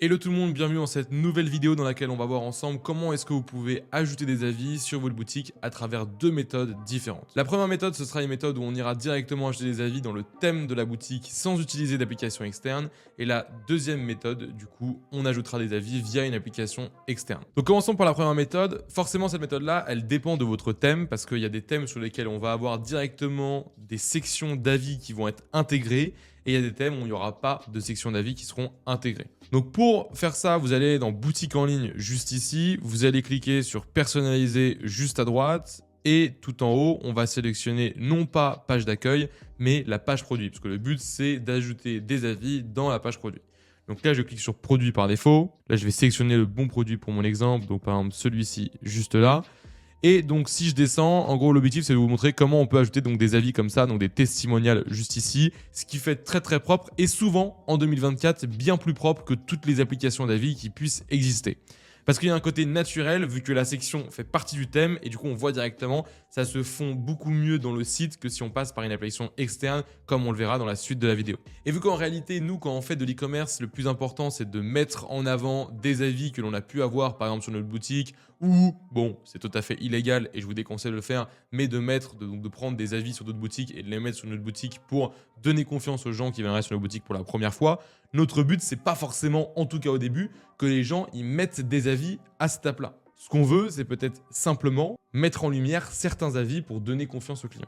Hello tout le monde, bienvenue dans cette nouvelle vidéo dans laquelle on va voir ensemble comment est-ce que vous pouvez ajouter des avis sur votre boutique à travers deux méthodes différentes. La première méthode, ce sera une méthode où on ira directement ajouter des avis dans le thème de la boutique sans utiliser d'application externe. Et la deuxième méthode, du coup, on ajoutera des avis via une application externe. Donc commençons par la première méthode. Forcément, cette méthode-là, elle dépend de votre thème parce qu'il y a des thèmes sur lesquels on va avoir directement des sections d'avis qui vont être intégrées. Et il y a des thèmes où il n'y aura pas de section d'avis qui seront intégrées. Donc pour faire ça, vous allez dans boutique en ligne juste ici, vous allez cliquer sur personnaliser juste à droite et tout en haut, on va sélectionner non pas page d'accueil, mais la page produit, parce que le but c'est d'ajouter des avis dans la page produit. Donc là, je clique sur produit par défaut. Là, je vais sélectionner le bon produit pour mon exemple, donc par exemple celui-ci juste là. Et donc si je descends, en gros l'objectif c'est de vous montrer comment on peut ajouter donc des avis comme ça, donc des testimonials juste ici, ce qui fait très très propre et souvent en 2024 bien plus propre que toutes les applications d'avis qui puissent exister. Parce qu'il y a un côté naturel vu que la section fait partie du thème et du coup on voit directement ça se fond beaucoup mieux dans le site que si on passe par une application externe comme on le verra dans la suite de la vidéo. Et vu qu'en réalité nous quand on fait de l'e-commerce le plus important c'est de mettre en avant des avis que l'on a pu avoir par exemple sur notre boutique ou bon c'est tout à fait illégal et je vous déconseille de le faire mais de prendre des avis sur d'autres boutiques et de les mettre sur notre boutique pour donner confiance aux gens qui viendraient sur notre boutique pour la première fois. Notre but c'est pas forcément en tout cas au début que les gens y mettent des avis à cette étape-là. Ce qu'on veut, c'est peut-être simplement mettre en lumière certains avis pour donner confiance aux clients.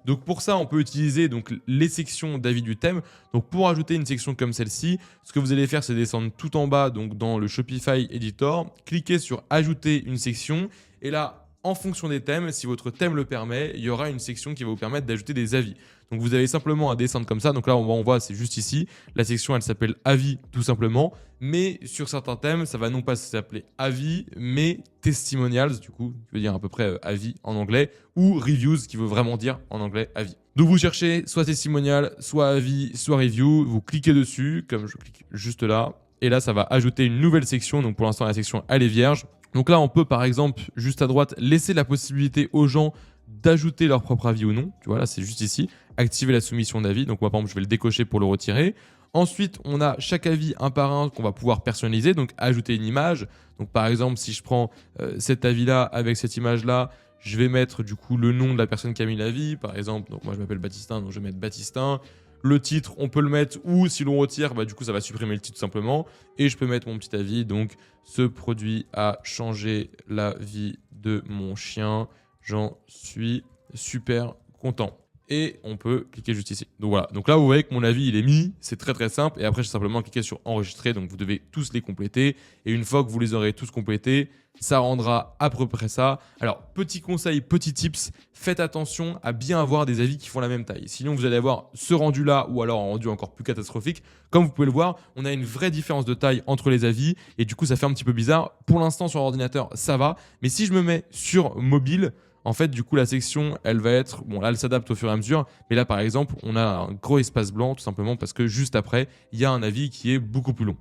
Donc pour ça, on peut utiliser donc les sections d'avis du thème. Donc pour ajouter une section comme celle-ci, ce que vous allez faire, c'est descendre tout en bas donc dans le Shopify Editor, cliquer sur ajouter une section et là, en fonction des thèmes, si votre thème le permet, il y aura une section qui va vous permettre d'ajouter des avis. Donc vous avez simplement à descendre comme ça. Donc là, on voit, c'est juste ici. La section, elle s'appelle avis tout simplement. Mais sur certains thèmes, ça va non pas s'appeler avis, mais testimonials, du coup, qui veut dire à peu près avis en anglais, ou reviews, qui veut vraiment dire en anglais avis. Donc vous cherchez soit testimonial, soit avis, soit review. Vous cliquez dessus, comme je clique juste là. Et là, ça va ajouter une nouvelle section. Donc pour l'instant, la section, elle est vierge. Donc là, on peut par exemple, juste à droite, laisser la possibilité aux gens d'ajouter leur propre avis ou non. Tu vois, là, c'est juste ici. Activer la soumission d'avis. Donc moi, par exemple, je vais le décocher pour le retirer. Ensuite, on a chaque avis un par un qu'on va pouvoir personnaliser, donc ajouter une image. Donc par exemple, si je prends cet avis-là avec cette image-là, je vais mettre du coup le nom de la personne qui a mis l'avis. Par exemple, donc moi je m'appelle Baptistin, donc je vais mettre Baptistin. Le titre, on peut le mettre ou si l'on retire, bah, du coup ça va supprimer le titre tout simplement. Et je peux mettre mon petit avis, donc ce produit a changé la vie de mon chien. J'en suis super content. Et on peut cliquer juste ici. Donc voilà, donc là vous voyez que mon avis il est mis, c'est très très simple et après j'ai simplement cliqué sur enregistrer, donc vous devez tous les compléter et une fois que vous les aurez tous complétés, ça rendra à peu près ça. Alors petit conseil, petit tips, faites attention à bien avoir des avis qui font la même taille. Sinon vous allez avoir ce rendu là ou alors un rendu encore plus catastrophique. Comme vous pouvez le voir, on a une vraie différence de taille entre les avis et du coup ça fait un petit peu bizarre. Pour l'instant sur l'ordinateur ça va, mais si je me mets sur mobile, en fait, du coup, la section, elle va être... Bon, là, elle s'adapte au fur et à mesure. Mais là, par exemple, on a un gros espace blanc, tout simplement parce que juste après, il y a un avis qui est beaucoup plus long.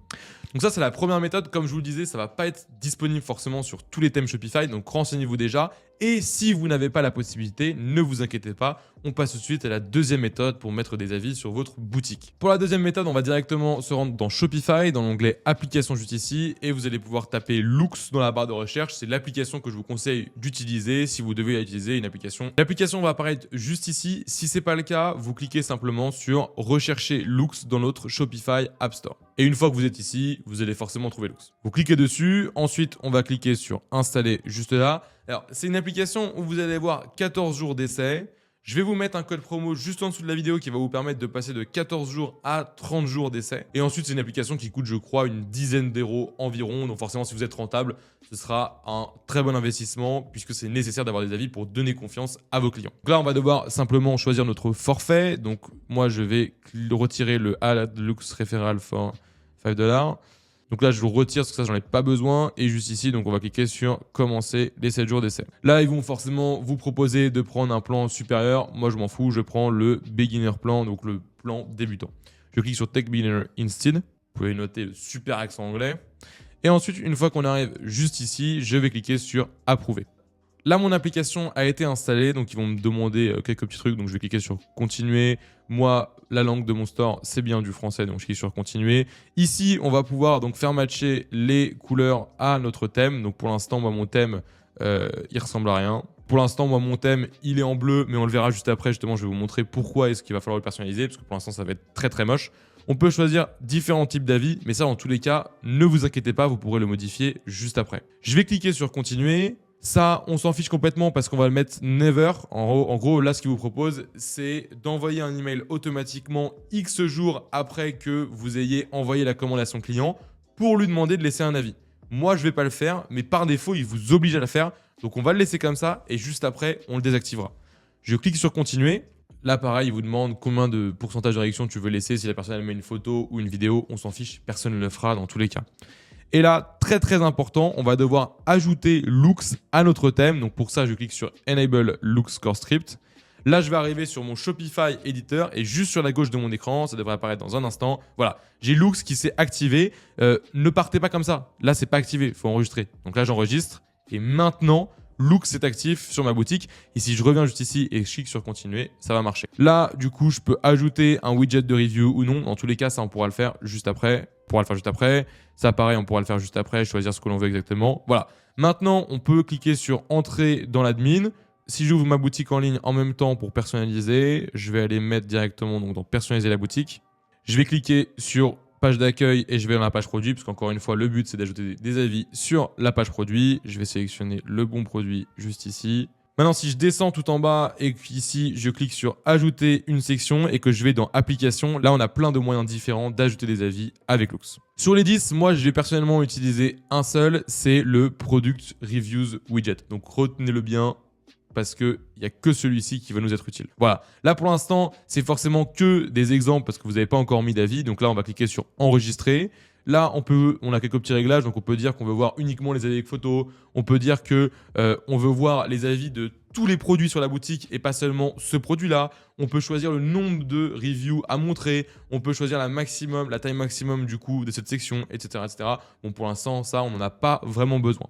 Donc ça, c'est la première méthode. Comme je vous le disais, ça ne va pas être disponible forcément sur tous les thèmes Shopify. Donc, renseignez-vous déjà. Et si vous n'avez pas la possibilité, ne vous inquiétez pas. On passe tout de suite à la deuxième méthode pour mettre des avis sur votre boutique. Pour la deuxième méthode, on va directement se rendre dans Shopify, dans l'onglet application juste ici. Et vous allez pouvoir taper Loox dans la barre de recherche. C'est l'application que je vous conseille d'utiliser si vous devez utiliser une application. L'application va apparaître juste ici. Si ce n'est pas le cas, vous cliquez simplement sur rechercher Loox dans notre Shopify App Store. Et une fois que vous êtes ici, vous allez forcément trouver Loox. Vous cliquez dessus. Ensuite, on va cliquer sur installer juste là. Alors, c'est une application où vous allez voir 14 jours d'essai. Je vais vous mettre un code promo juste en dessous de la vidéo qui va vous permettre de passer de 14 jours à 30 jours d'essai. Et ensuite, c'est une application qui coûte, je crois, une dizaine d'euros environ. Donc forcément, si vous êtes rentable, ce sera un très bon investissement puisque c'est nécessaire d'avoir des avis pour donner confiance à vos clients. Donc là, on va devoir simplement choisir notre forfait. Donc moi, je vais retirer le Add Loox Referral for $5. Donc là, je le retire parce que ça, j'en ai pas besoin. Et juste ici, donc on va cliquer sur commencer les 7 jours d'essai. Là, ils vont forcément vous proposer de prendre un plan supérieur. Moi, je m'en fous. Je prends le beginner plan, donc le plan débutant. Je clique sur Tech Beginner Instead. Vous pouvez noter le super accent anglais. Et ensuite, une fois qu'on arrive juste ici, je vais cliquer sur approuver. Là, mon application a été installée, donc ils vont me demander quelques petits trucs. Donc, je vais cliquer sur continuer. Moi, la langue de mon store, c'est bien du français, donc je clique sur continuer. Ici, on va pouvoir donc faire matcher les couleurs à notre thème. Donc pour l'instant, moi, mon thème, il ressemble à rien. Pour l'instant, moi, mon thème, il est en bleu, mais on le verra juste après. Justement, je vais vous montrer pourquoi est-ce qu'il va falloir le personnaliser, parce que pour l'instant, ça va être très très moche. On peut choisir différents types d'avis, mais ça, dans tous les cas, ne vous inquiétez pas, vous pourrez le modifier juste après. Je vais cliquer sur continuer. Ça, on s'en fiche complètement parce qu'on va le mettre never. En gros, là, ce qu'il vous propose, c'est d'envoyer un email automatiquement X jours après que vous ayez envoyé la commande à son client pour lui demander de laisser un avis. Moi, je ne vais pas le faire, mais par défaut, il vous oblige à le faire. Donc, on va le laisser comme ça et juste après, on le désactivera. Je clique sur continuer. Là, pareil, il vous demande combien de pourcentage de réaction tu veux laisser. Si la personne elle met une photo ou une vidéo, on s'en fiche. Personne ne le fera dans tous les cas. Et là, très très important, on va devoir ajouter Looks à notre thème. Donc pour ça, je clique sur Enable Looks Core Script. Là, je vais arriver sur mon Shopify Editor et juste sur la gauche de mon écran, ça devrait apparaître dans un instant. Voilà, j'ai Looks qui s'est activé. Ne partez pas comme ça. Là, c'est pas activé, il faut enregistrer. Donc là, j'enregistre et maintenant, Looks est actif sur ma boutique. Et si je reviens juste ici et je clique sur continuer, ça va marcher. Là, du coup, je peux ajouter un widget de review ou non. Dans tous les cas, ça, on pourra le faire juste après. Ça, pareil, on pourra le faire juste après, choisir ce que l'on veut exactement. Voilà. Maintenant, on peut cliquer sur entrer dans l'admin. Si j'ouvre ma boutique en ligne en même temps pour personnaliser, je vais aller mettre directement donc, dans personnaliser la boutique. Je vais cliquer sur page d'accueil et je vais dans la page produit, parce qu'encore une fois, le but, c'est d'ajouter des avis sur la page produit. Je vais sélectionner le bon produit juste ici. Maintenant, si je descends tout en bas et qu'ici, je clique sur ajouter une section et que je vais dans application, là, on a plein de moyens différents d'ajouter des avis avec Looks. Sur les 10, moi, je vais personnellement utiliser un seul, c'est le Product Reviews Widget. Donc, retenez-le bien parce qu'il n'y a que celui-ci qui va nous être utile. Voilà. Là, pour l'instant, c'est forcément que des exemples parce que vous n'avez pas encore mis d'avis. Donc là, on va cliquer sur enregistrer. Là, on a quelques petits réglages, donc on peut dire qu'on veut voir uniquement les avis avec photo. On peut dire que on veut voir les avis de tous les produits sur la boutique et pas seulement ce produit-là. On peut choisir le nombre de reviews à montrer. On peut choisir la taille maximum du coup de cette section, etc., etc. Bon, pour l'instant, ça, on n'en a pas vraiment besoin.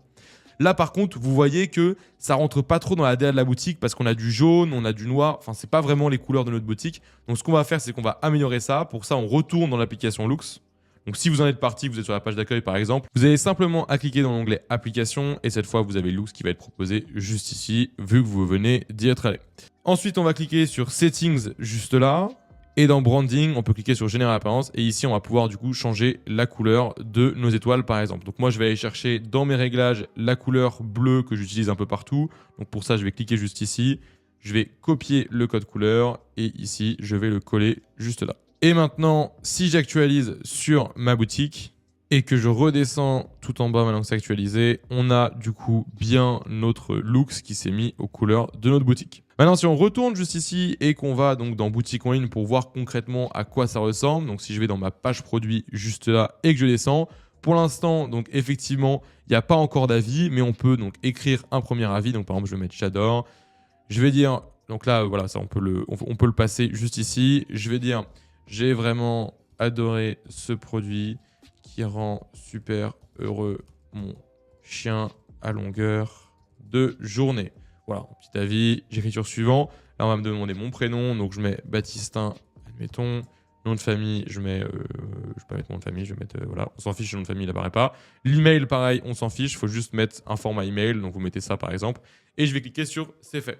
Là, par contre, vous voyez que ça rentre pas trop dans la DA de la boutique parce qu'on a du jaune, on a du noir. Enfin, c'est pas vraiment les couleurs de notre boutique. Donc, ce qu'on va faire, c'est qu'on va améliorer ça. Pour ça, on retourne dans l'application Looks. Donc, si vous en êtes parti, vous êtes sur la page d'accueil par exemple, vous avez simplement à cliquer dans l'onglet Application et cette fois, vous avez Looks qui va être proposé juste ici, vu que vous venez d'y être allé. Ensuite, on va cliquer sur Settings juste là. Et dans Branding, on peut cliquer sur Générer apparence et ici, on va pouvoir du coup changer la couleur de nos étoiles par exemple. Donc moi, je vais aller chercher dans mes réglages la couleur bleue que j'utilise un peu partout. Donc pour ça, je vais cliquer juste ici. Je vais copier le code couleur et ici, je vais le coller juste là. Et maintenant, si j'actualise sur ma boutique et que je redescends tout en bas maintenant que c'est actualisé, on a du coup bien notre Looks qui s'est mis aux couleurs de notre boutique. Maintenant, si on retourne juste ici et qu'on va donc dans boutique en ligne pour voir concrètement à quoi ça ressemble, donc si je vais dans ma page produit juste là et que je descends, pour l'instant, donc effectivement, il n'y a pas encore d'avis, mais on peut donc écrire un premier avis. Donc par exemple, je vais mettre j'adore. Je vais dire, donc là, voilà, ça on peut le passer juste ici. Je vais dire, j'ai vraiment adoré ce produit qui rend super heureux mon chien à longueur de journée. Voilà, petit avis, j'écris sur suivant. Là, on va me demander mon prénom, donc je mets Baptistin, admettons. Nom de famille, je vais pas mettre mon nom de famille, je vais mettre, voilà, on s'en fiche, le nom de famille, il n'apparaît pas. L'email, pareil, on s'en fiche, il faut juste mettre un format email, donc vous mettez ça par exemple. Et je vais cliquer sur c'est fait.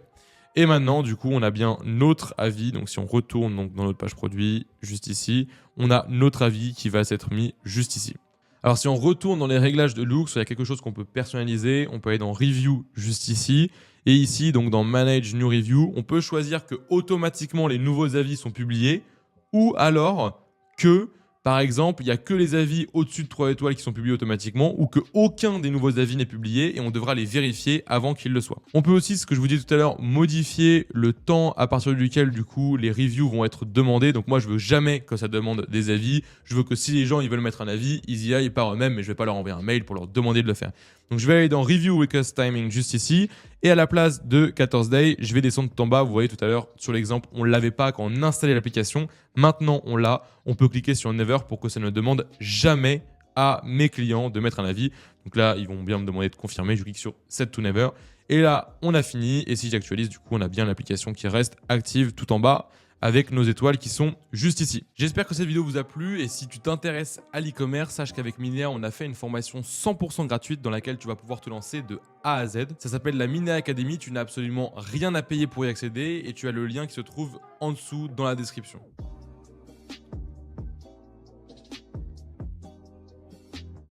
Et maintenant, du coup, on a bien notre avis. Donc, si on retourne donc, dans notre page produit, juste ici, on a notre avis qui va s'être mis juste ici. Alors, si on retourne dans les réglages de Looks, il y a quelque chose qu'on peut personnaliser. On peut aller dans Review juste ici. Et ici, donc dans Manage New Review, on peut choisir que automatiquement les nouveaux avis sont publiés ou alors que, par exemple, il n'y a que les avis au-dessus de 3 étoiles qui sont publiés automatiquement ou qu'aucun des nouveaux avis n'est publié et on devra les vérifier avant qu'ils le soient. On peut aussi, ce que je vous disais tout à l'heure, modifier le temps à partir duquel, du coup, les reviews vont être demandés. Donc moi, je veux jamais que ça demande des avis. Je veux que si les gens ils veulent mettre un avis, ils y aillent par eux-mêmes, mais je ne vais pas leur envoyer un mail pour leur demander de le faire. Donc je vais aller dans Review Request Timing juste ici. Et à la place de 14 days, je vais descendre tout en bas. Vous voyez tout à l'heure sur l'exemple, on ne l'avait pas quand on installait l'application. Maintenant, on l'a. On peut cliquer sur Never pour que ça ne demande jamais à mes clients de mettre un avis. Donc là, ils vont bien me demander de confirmer. Je clique sur Set to Never. Et là, on a fini. Et si j'actualise, du coup, on a bien l'application qui reste active tout en bas avec nos étoiles qui sont juste ici. J'espère que cette vidéo vous a plu et si tu t'intéresses à l'e-commerce, sache qu'avec Minea, on a fait une formation 100% gratuite dans laquelle tu vas pouvoir te lancer de A à Z. Ça s'appelle la Minea Academy, tu n'as absolument rien à payer pour y accéder et tu as le lien qui se trouve en dessous dans la description.